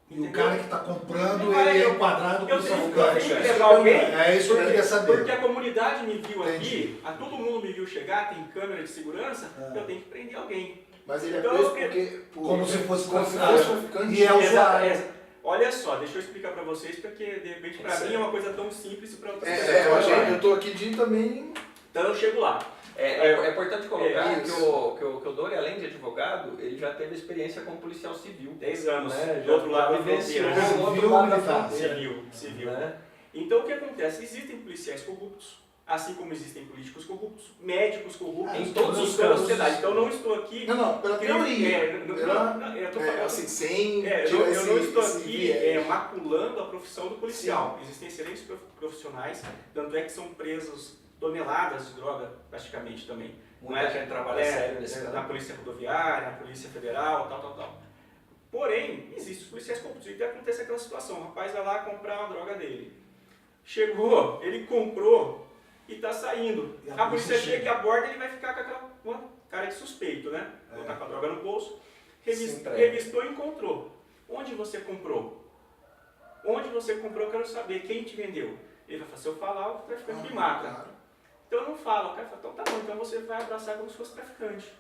Speaker 2: E o cara que está comprando, ele é enquadrado como traficante.
Speaker 4: É
Speaker 2: isso que eu queria saber.
Speaker 4: Porque a comunidade me viu aqui, todo mundo me viu chegar, tem câmera de segurança, eu tenho que prender alguém.
Speaker 3: Mas ele é preso porque...
Speaker 2: Como se fosse
Speaker 3: traficante.
Speaker 2: E é usuário.
Speaker 4: Olha só, deixa eu explicar para vocês, porque de repente para mim é uma coisa tão simples e para outras pessoas.
Speaker 3: Eu estou aqui de também...
Speaker 4: Então eu chego lá.
Speaker 1: É importante colocar que o Dori, além de advogado, ele já teve experiência como policial civil.
Speaker 4: 10 anos,
Speaker 1: né?
Speaker 4: do outro lado da fronteira. Civil.
Speaker 1: Né?
Speaker 4: Então o que acontece? Existem policiais corruptos, assim como existem políticos corruptos, médicos corruptos,
Speaker 1: em todos os
Speaker 4: campos da
Speaker 1: campos.
Speaker 4: sociedade. Então eu não estou aqui...
Speaker 3: Não, pela teoria.
Speaker 4: Eu estou falando
Speaker 3: assim, sem...
Speaker 4: eu não estou aqui maculando a profissão do policial. Sim. Existem excelentes profissionais, tanto é que são presos toneladas de droga, praticamente, também.
Speaker 1: Muita gente trabalha sério nesse
Speaker 4: Na Polícia Rodoviária, na Polícia Federal, tal. Porém, existem os policiais corruptos. E acontece aquela situação, o rapaz vai lá comprar a droga dele. Chegou, ele comprou e está saindo. A polícia chega e aborda, ele vai ficar com aquela cara de suspeito, né? Botar com a droga no bolso. Revistou e encontrou. Onde você comprou? Onde você comprou, eu quero saber. Quem te vendeu? Ele vai falar, se eu falar, o traficante me mata.
Speaker 3: Claro.
Speaker 4: Então eu não falo, o cara fala, então tá bom, então você vai abraçar como se fosse traficante.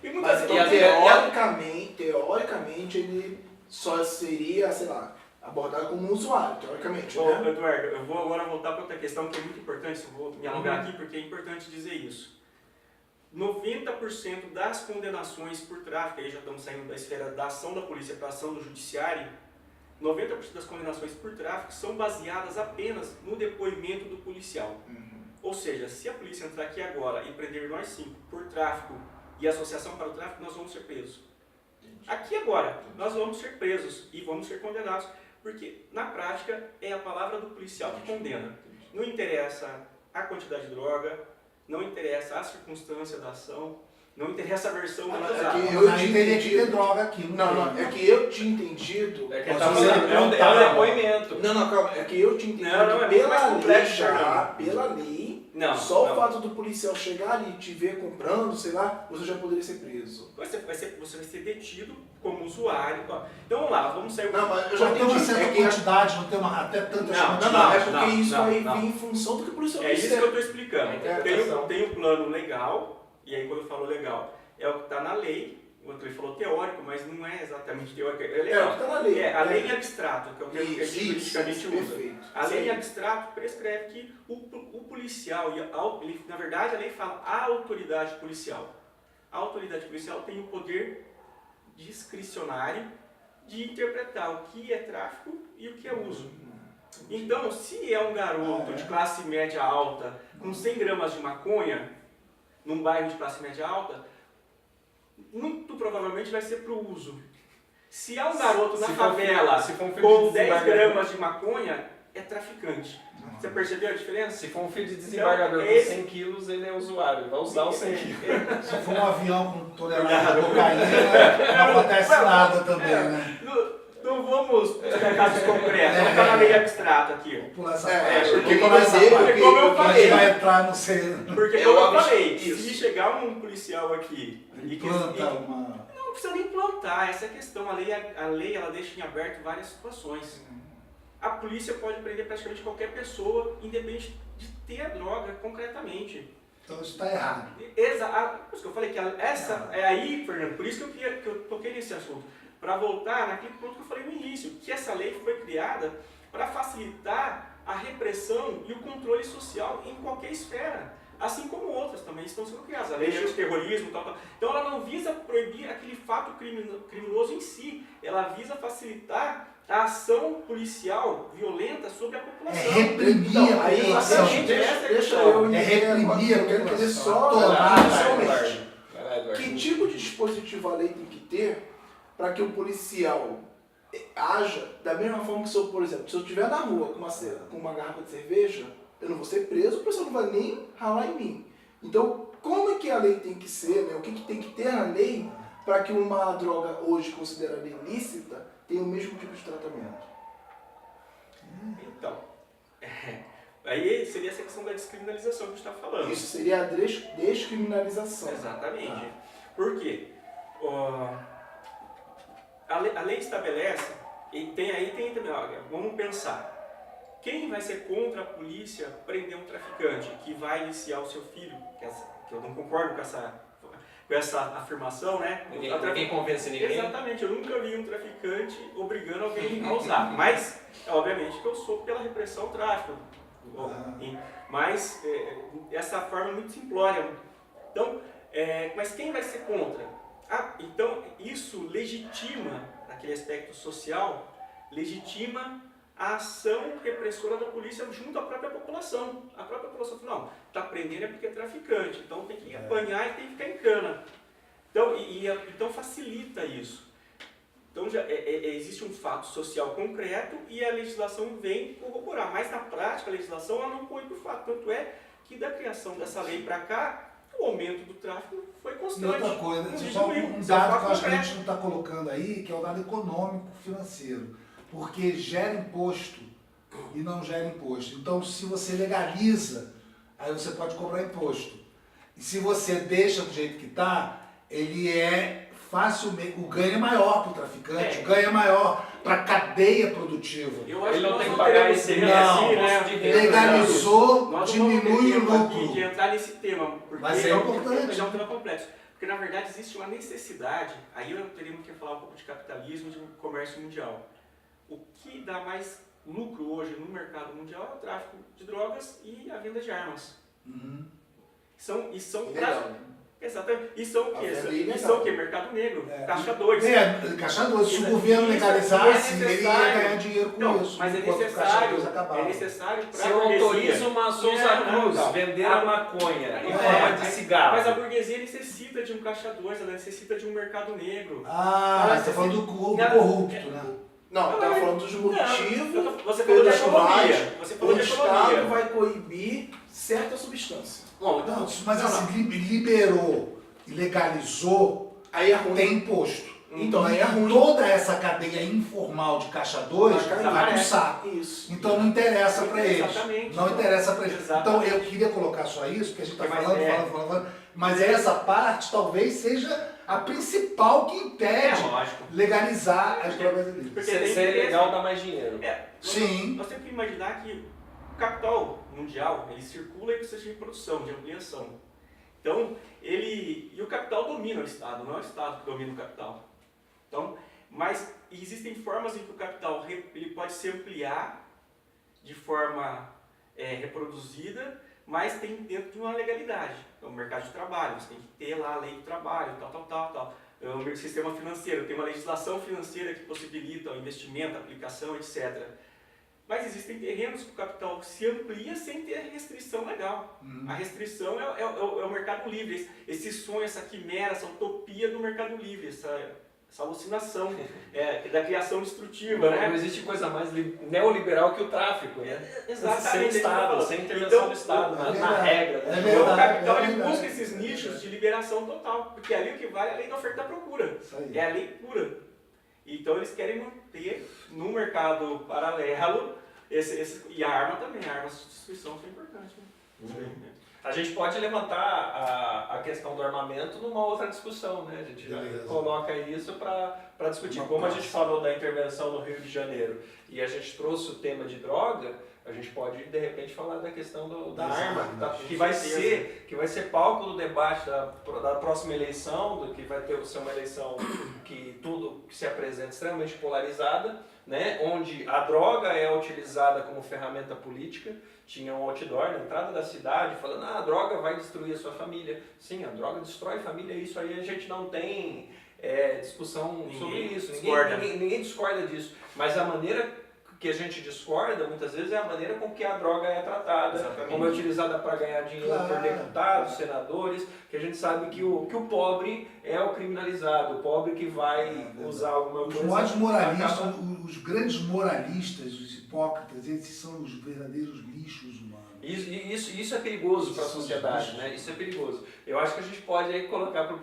Speaker 4: E muitas
Speaker 3: mas
Speaker 4: vezes...
Speaker 3: teoricamente ele só seria, sei lá, abordado como um usuário, teoricamente,
Speaker 4: Ô,
Speaker 3: né?
Speaker 4: Eduardo, eu vou agora voltar para outra questão que é muito importante, eu vou me alongar aqui porque é importante dizer isso. 90% das condenações por tráfico, aí já estamos saindo da esfera da ação da polícia para a ação do judiciário, 90% das condenações por tráfico são baseadas apenas no depoimento do policial. Ou seja, se a polícia entrar aqui agora e prender nós 5 por tráfico e associação para o tráfico, nós vamos ser presos. Aqui agora, nós vamos ser presos e vamos ser condenados, porque na prática é a palavra do policial que condena. Não interessa a quantidade de droga, não interessa a circunstância da ação, não interessa a versão do acusado.
Speaker 2: Aí teria que ter droga aqui.
Speaker 3: Não, é que eu tinha entendido...
Speaker 1: É que
Speaker 2: Mas
Speaker 1: tá
Speaker 2: você
Speaker 1: falando, é um depoimento.
Speaker 3: Não, calma, é que eu tinha entendido
Speaker 4: Não, é
Speaker 3: que
Speaker 4: muito mais
Speaker 3: pela lei
Speaker 4: complexo,
Speaker 3: já,
Speaker 4: Fernando.
Speaker 3: pela lei,
Speaker 4: Não,
Speaker 3: só
Speaker 4: não.
Speaker 3: o fato do policial chegar ali e te ver comprando, sei lá, você já poderia ser preso.
Speaker 4: Você vai ser detido como usuário. Então vamos lá, vamos sair.
Speaker 3: Não, mas eu já
Speaker 2: Já tem uma
Speaker 3: entendi.
Speaker 2: certa
Speaker 3: É que
Speaker 2: quantidade, não tem até tantas
Speaker 4: Não,
Speaker 2: quantidades.
Speaker 3: Não, é porque
Speaker 4: Não,
Speaker 3: isso
Speaker 4: não,
Speaker 3: aí
Speaker 4: não.
Speaker 3: vem em função do que o policial
Speaker 4: É isso que
Speaker 3: disser.
Speaker 4: eu estou explicando.
Speaker 1: interpretação.
Speaker 4: Tem o plano legal, e aí quando eu falo legal, é o que está na lei. O Antônio falou teórico, mas não é exatamente teórico. É
Speaker 3: É o
Speaker 4: legal.
Speaker 3: que está na lei.
Speaker 4: É, a lei em abstrato, que é o termo que a gente politicamente usa.
Speaker 3: Perfeito.
Speaker 4: A lei em abstrato prescreve que o policial, na verdade a lei fala a autoridade policial. A autoridade policial tem o poder discricionário de interpretar o que é tráfico e o que é uso. Então, se é um garoto de classe média alta com 100 gramas de maconha, num bairro de classe média alta, muito provavelmente vai ser para o uso. Se é um garoto na favela
Speaker 1: se for um filho
Speaker 4: com
Speaker 1: de
Speaker 4: 10
Speaker 1: desembargador-
Speaker 4: gramas de maconha, é traficante. Você percebeu a diferença?
Speaker 1: Se for um filho de desembargador com 100 quilos, ele é usuário, ele vai usar os 100 quilos.
Speaker 2: Se for um avião com tonelada de cocaína, não acontece nada também, né?
Speaker 4: Não vamos buscar casos concretos, vamos ficar na lei abstrata aqui.
Speaker 2: Vou pular essa
Speaker 3: É,
Speaker 2: parte.
Speaker 3: porque
Speaker 2: Vou
Speaker 3: como
Speaker 2: pular essa
Speaker 3: exemplo,
Speaker 2: parte.
Speaker 4: porque como eu
Speaker 2: A
Speaker 4: falei,
Speaker 2: gente vai entrar no sei.
Speaker 4: Porque,
Speaker 3: Eu
Speaker 4: como eu
Speaker 3: abro-
Speaker 4: falei,
Speaker 3: isso.
Speaker 4: se chegar um policial aqui e que
Speaker 2: Planta uma.
Speaker 4: não precisa nem plantar, essa é a questão. A lei ela deixa em aberto várias situações. A polícia pode prender praticamente qualquer pessoa, independente de ter a droga concretamente.
Speaker 2: Então isso está errado.
Speaker 4: Exato. Por isso que eu falei que essa é aí, Fernando, por isso que eu toquei nesse assunto. Para voltar naquele ponto que eu falei no início, que essa lei foi criada para facilitar a repressão e o controle social em qualquer esfera. Assim como outras também estão sendo criadas. A lei de terrorismo, tal. Então ela não visa proibir aquele fato criminoso em si, ela visa facilitar a ação policial violenta sobre a
Speaker 2: É
Speaker 4: população.
Speaker 2: reprimir
Speaker 3: Então,
Speaker 2: a
Speaker 3: aí,
Speaker 2: população.
Speaker 4: exatamente, essa é a
Speaker 3: deixa
Speaker 4: questão.
Speaker 3: eu
Speaker 2: É
Speaker 3: entender
Speaker 2: reprimir
Speaker 3: agora,
Speaker 2: a
Speaker 3: eu quero entender
Speaker 2: população.
Speaker 3: só
Speaker 2: Atolar,
Speaker 3: inicialmente.
Speaker 1: Vai lá, Eduardo.
Speaker 3: Que tipo de dispositivo a lei tem que ter para que o policial haja da mesma forma que se eu, por exemplo, se eu estiver na rua com uma garrafa de cerveja, eu não vou ser preso, o pessoal não vai nem ralar em mim. Então, como é que a lei tem que ser, né? O que tem que ter na lei para que uma droga hoje considerada ilícita tenha o mesmo tipo de tratamento?
Speaker 4: Então, aí seria essa questão da descriminalização que a gente está falando.
Speaker 3: Isso seria a descriminalização.
Speaker 4: Exatamente. Por quê? A lei estabelece, e tem também, olha, vamos pensar, quem vai ser contra a polícia prender um traficante que vai iniciar o seu filho, que eu não concordo com essa afirmação, né?
Speaker 1: Ninguém convence ninguém.
Speaker 4: Exatamente, eu nunca vi um traficante obrigando alguém a usar, mas obviamente que eu sou pela repressão ao tráfico, mas essa forma é muito simplória. Então, mas quem vai ser contra? Então isso legitima, naquele aspecto social, legitima a ação repressora da polícia junto à própria população. A própria população fala, não, está prendendo é porque é traficante, então tem que apanhar e tem que ficar em cana. Então, então facilita isso. Então já existe um fato social concreto e a legislação vem corroborar, mas na prática a legislação ela não põe o fato, tanto é que da criação dessa lei para cá, o aumento do tráfico foi
Speaker 2: E
Speaker 4: constante.
Speaker 2: outra coisa,
Speaker 4: Não
Speaker 2: só
Speaker 4: diminuiu.
Speaker 2: um
Speaker 4: Isso é um
Speaker 2: dado
Speaker 4: fato
Speaker 2: que eu acho que a
Speaker 4: concreto.
Speaker 2: gente não está colocando aí, que é o dado econômico financeiro. Porque gera imposto e não gera imposto. Então, se você legaliza, aí você pode cobrar imposto. E se você deixa do jeito que está, ele é facilmente... O ganho é maior para o traficante, o ganho é maior para a cadeia produtiva.
Speaker 4: Eu acho
Speaker 1: Ele
Speaker 4: que
Speaker 1: não
Speaker 4: nós
Speaker 1: tem que
Speaker 4: não
Speaker 1: pagar
Speaker 4: teremos
Speaker 1: esse
Speaker 4: tempo
Speaker 2: não,
Speaker 4: assim, né?
Speaker 1: imposto de renda.
Speaker 2: Legalizou,
Speaker 4: Nós não vamos ter
Speaker 2: diminui o
Speaker 4: tempo aqui
Speaker 2: lucro.
Speaker 4: de entrar nesse tema, porque
Speaker 2: Mas é importante.
Speaker 4: é um tema complexo. Porque na verdade existe uma necessidade, aí eu teríamos que falar um pouco de capitalismo e de comércio mundial. o que dá mais lucro hoje no mercado mundial é o tráfico de drogas e a venda de armas. São
Speaker 3: Legal.
Speaker 4: exatamente. E são o
Speaker 3: A
Speaker 4: quê?
Speaker 3: venda
Speaker 4: E
Speaker 3: ilegal.
Speaker 4: são o quê? Mercado negro,
Speaker 2: É.
Speaker 4: caixa 2.
Speaker 2: Caixa 2. Se o
Speaker 4: Isso-
Speaker 2: governo
Speaker 4: isso
Speaker 2: legalizasse,
Speaker 4: é
Speaker 2: ele ia
Speaker 4: necessário.
Speaker 2: ganhar dinheiro com
Speaker 4: Não,
Speaker 2: isso.
Speaker 4: mas é
Speaker 2: enquanto o Caixa
Speaker 4: necessário,
Speaker 2: 2 acabava.
Speaker 4: é necessário para
Speaker 1: Se
Speaker 4: a
Speaker 1: eu
Speaker 4: burguesia.
Speaker 1: autorizo uma Souza Cruz
Speaker 4: Não.
Speaker 1: vender a maconha em
Speaker 4: É,
Speaker 1: forma de
Speaker 4: Mas a
Speaker 1: cigarro.
Speaker 4: burguesia necessita de um caixa 2, ela necessita de um mercado negro.
Speaker 2: Ah,
Speaker 4: Mas
Speaker 2: você tá falando do
Speaker 4: Não,
Speaker 2: corrupto, né?
Speaker 3: Não, eu tava falando dos
Speaker 4: Não,
Speaker 3: motivos
Speaker 4: você falou de
Speaker 3: pelos
Speaker 4: economia.
Speaker 3: quais
Speaker 4: Você
Speaker 3: o
Speaker 4: falou de
Speaker 3: Estado
Speaker 4: economia.
Speaker 3: vai coibir certa substância.
Speaker 4: Bom, então,
Speaker 2: Não, mas assim, liberou e legalizou,
Speaker 3: Aí é ruim.
Speaker 2: tem imposto.
Speaker 3: Então, aí é ruim.
Speaker 2: Toda essa cadeia informal de Caixa 2
Speaker 3: Vai cair.
Speaker 2: vai pro saco.
Speaker 3: Isso.
Speaker 2: Então não interessa para eles.
Speaker 4: Exatamente.
Speaker 2: Não interessa para eles. Então
Speaker 4: Exatamente.
Speaker 2: eu queria colocar só isso, porque a gente está
Speaker 4: Mas
Speaker 2: falando. Mas essa parte talvez seja a principal que impede
Speaker 4: lógico.
Speaker 2: legalizar as drogas ilícitas.
Speaker 4: Porque
Speaker 1: Se
Speaker 4: tem
Speaker 1: é
Speaker 4: interesse.
Speaker 1: legal, dá mais dinheiro.
Speaker 2: Sim.
Speaker 4: Nós temos que imaginar que o capital mundial, ele circula em processo de reprodução, de ampliação. Então, e o capital domina o Estado, não é o Estado que domina o capital. Então, mas existem formas em que o capital ele pode se ampliar de forma reproduzida, mas tem dentro de uma legalidade. Então, o mercado de trabalho, você tem que ter lá a lei do trabalho, tal. O sistema financeiro, tem uma legislação financeira que possibilita o investimento, a aplicação, etc. Mas existem terrenos que o capital se amplia sem ter restrição legal. A restrição é o mercado livre, esse sonho, essa quimera, essa utopia do mercado livre, essa alucinação da criação destrutiva.
Speaker 1: Não existe coisa mais neoliberal que o tráfico, né?
Speaker 4: Exatamente.
Speaker 1: Sem Estado, sem intervenção
Speaker 4: Então,
Speaker 1: do Estado, na
Speaker 2: verdade.
Speaker 1: regra.
Speaker 2: É
Speaker 1: né?
Speaker 4: Então, o
Speaker 2: verdade,
Speaker 4: capital ele
Speaker 2: verdade.
Speaker 4: busca esses nichos de liberação total, porque ali o que vale é a lei da oferta e da procura.
Speaker 2: Isso aí.
Speaker 4: É a lei pura. Então eles querem manter no mercado paralelo e a arma também, a arma de substituição foi importante. Né?
Speaker 1: A gente pode levantar a questão do armamento numa outra discussão, né? A gente já
Speaker 2: Beleza.
Speaker 1: coloca isso para discutir.
Speaker 2: Uma
Speaker 1: Como a
Speaker 2: próxima.
Speaker 1: gente falou da intervenção no Rio de Janeiro e a gente trouxe o tema de droga, a gente pode de repente falar da questão da
Speaker 2: Das
Speaker 1: arma,
Speaker 2: armas.
Speaker 1: que vai ser palco do debate da próxima eleição, que vai ser uma eleição que tudo que se apresenta extremamente polarizada, né? Onde a droga é utilizada como ferramenta política. Tinha um outdoor na entrada da cidade falando: a droga vai destruir a sua família. Sim, a droga destrói a família, isso aí a gente não tem discussão sobre isso. Ninguém discorda disso. Mas a maneira que a gente discorda, muitas vezes, é a maneira com que a droga é tratada,
Speaker 4: Exatamente.
Speaker 1: como é utilizada para ganhar dinheiro por
Speaker 2: Claro.
Speaker 1: deputados, senadores, que a gente sabe que o pobre é o criminalizado, o pobre que vai usar alguma
Speaker 2: Os
Speaker 1: coisa.
Speaker 2: maiores moralistas,
Speaker 1: acaba-
Speaker 2: os grandes moralistas, os hipócritas, esses são os verdadeiros lixos humanos.
Speaker 1: Isso é perigoso para a sociedade, né? Isso é perigoso. Eu acho que a gente pode aí colocar para o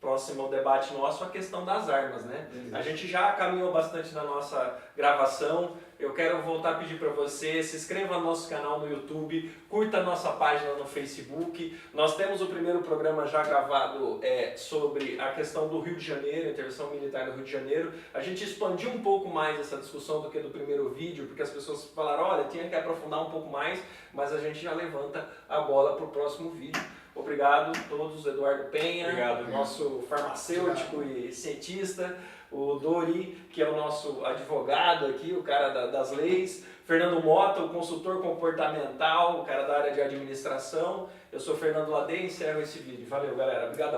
Speaker 1: próximo debate nosso a questão das armas, né?
Speaker 2: Beleza.
Speaker 1: A gente já caminhou bastante na nossa gravação. Eu quero voltar a pedir para você, se inscreva no nosso canal no YouTube, curta a nossa página no Facebook. Nós temos o primeiro programa já gravado sobre a questão do Rio de Janeiro, a intervenção militar no Rio de Janeiro. A gente expandiu um pouco mais essa discussão do que do primeiro vídeo, porque as pessoas falaram: olha, tinha que aprofundar um pouco mais, mas a gente já levanta a bola para o próximo vídeo. Obrigado a todos, Eduardo Penha,
Speaker 4: Obrigado.
Speaker 1: nosso farmacêutico e cientista, o Dori, que é o nosso advogado aqui, o cara das leis, Fernando Mota, o consultor comportamental, o cara da área de administração. Eu sou Fernando Ladei e encerro esse vídeo. Valeu, galera. Obrigadão.